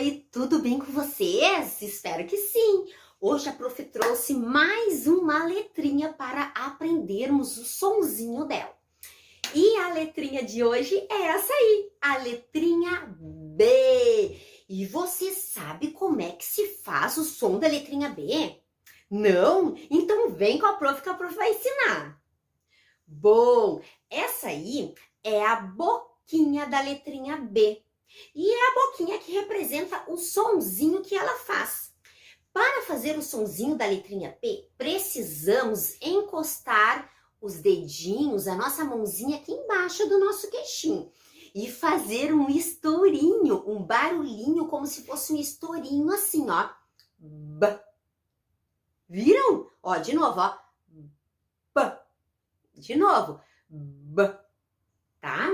Oi, tudo bem com vocês? Espero que sim! Hoje a prof trouxe mais uma letrinha para aprendermos o sonzinho dela. E a letrinha de hoje é essa aí, a letrinha B. E você sabe como é que se faz o som da letrinha B? Não? Então vem com a prof que a prof vai ensinar. Bom, essa aí é a boquinha da letrinha B. E é a boquinha que representa o sonzinho que ela faz. Para fazer o sonzinho da letrinha P, precisamos encostar os dedinhos, a nossa mãozinha aqui embaixo do nosso queixinho. E fazer um estourinho, um barulhinho como se fosse um estourinho assim, ó. B. Viram? Ó, de novo, ó. B. De novo. B. Tá?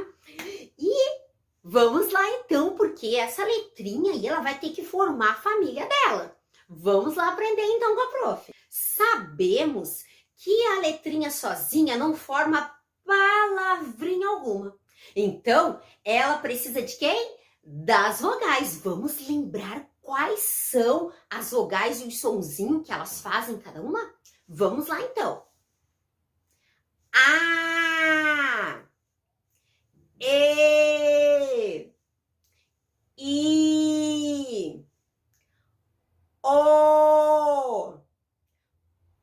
E vamos lá então, porque essa letrinha aí, ela vai ter que formar a família dela. Vamos lá aprender então com a prof. Sabemos que a letrinha sozinha não forma palavrinha alguma. Então, ela precisa de quem? Das vogais. Vamos lembrar quais são as vogais e o sonzinho que elas fazem cada uma? Vamos lá então. A, E, I, O,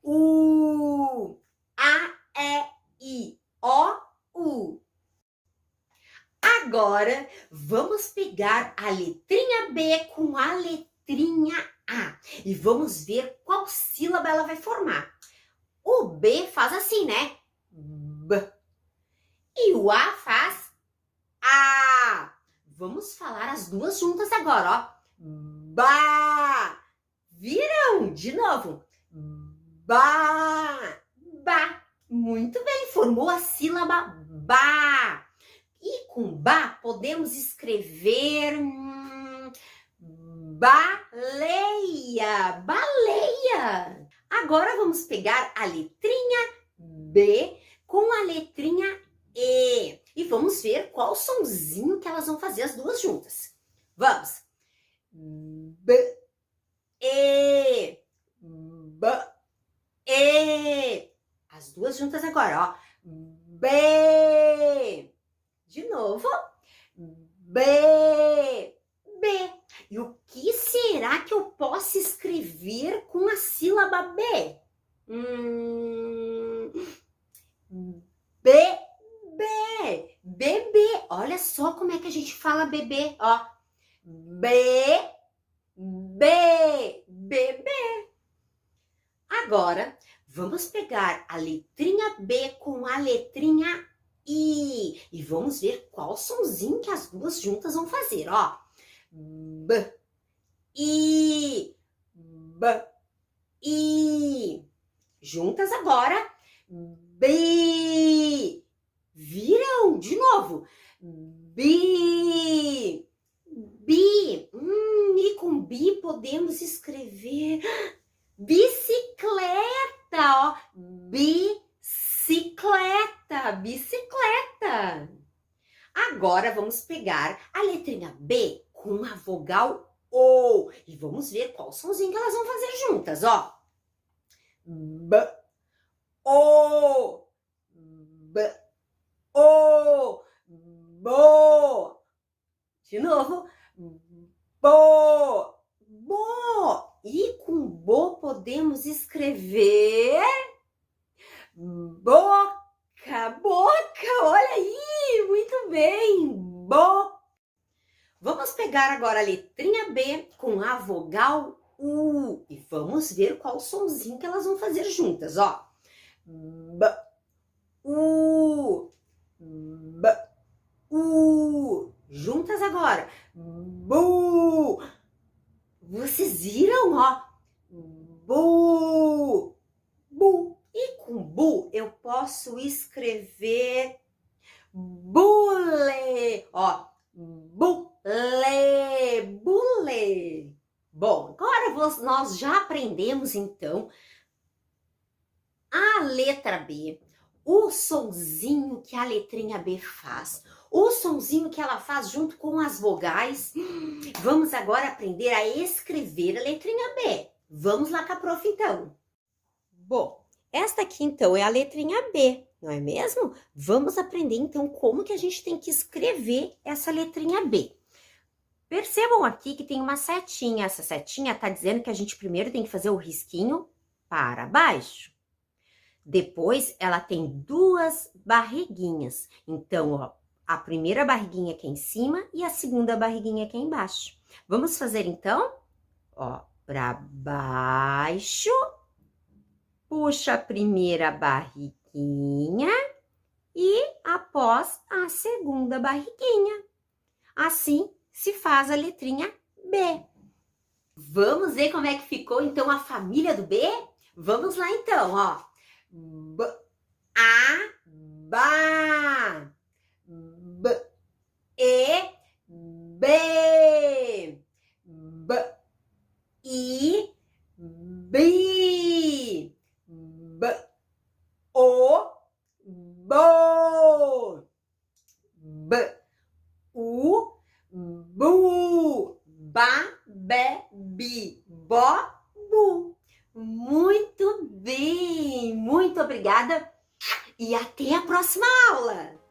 U, A, E, I, O, U. Agora, vamos pegar a letrinha B com a letrinha A e vamos ver qual sílaba ela vai formar. O B faz assim, né? B. E o A faz A. Vamos falar as duas juntas agora, ó. Ba. Viram? De novo. Ba. Ba. Muito bem, formou a sílaba ba. E com ba podemos escrever baleia. Baleia. Agora vamos pegar a letrinha B com a letrinha E. E vamos ver qual sonzinho que elas vão fazer as duas juntas. Vamos. B, E, B, E. As duas juntas agora, ó. B. De novo. B, B. E o que será que eu posso escrever com a sílaba B? B, B, bebê. Olha só como é que a gente fala bebê, ó. B, B, bebê. Agora, vamos pegar a letrinha B com a letrinha I. E vamos ver qual sonzinho que as duas juntas vão fazer, ó. B, I, B, I. Juntas agora. Bi. Viram? De novo. Bi. Bi. E com bi podemos escrever bicicleta, ó. Bicicleta. Bicicleta. Agora vamos pegar a letrinha B com a vogal O. E vamos ver qual sonzinho que elas vão fazer juntas, ó. B. O, B, O, bo. De novo, bo, bo. E com bo podemos escrever boca, boca. Olha aí, muito bem, bo. Vamos pegar agora a letrinha B com a vogal U e vamos ver qual sonzinho que elas vão fazer juntas, ó. B, U, B, U. Juntas agora. Bu. Vocês viram, ó? Bu, bu. E com bu eu posso escrever bule, ó. Bule, bule. Bom, agora nós já aprendemos então a letra B, o sonzinho que a letrinha B faz, o sonzinho que ela faz junto com as vogais. Vamos agora aprender a escrever a letrinha B. Vamos lá com a prof, então. Bom, esta aqui, então, é a letrinha B, não é mesmo? Vamos aprender, então, como que a gente tem que escrever essa letrinha B. Percebam aqui que tem uma setinha. Essa setinha está dizendo que a gente primeiro tem que fazer o risquinho para baixo. Depois, ela tem duas barriguinhas. Então, ó, a primeira barriguinha aqui em cima e a segunda barriguinha aqui embaixo. Vamos fazer, então? Ó, para baixo, puxa a primeira barriguinha e após a segunda barriguinha. Assim se faz a letrinha B. Vamos ver como é que ficou, então, a família do B? Vamos lá, então, ó. B, A, ba. B, E, B. B, I, bi. B, O, bo. B, U, bu. Ba, be, bi. Bo, bu. Muito bem! Muito obrigada e até a próxima aula!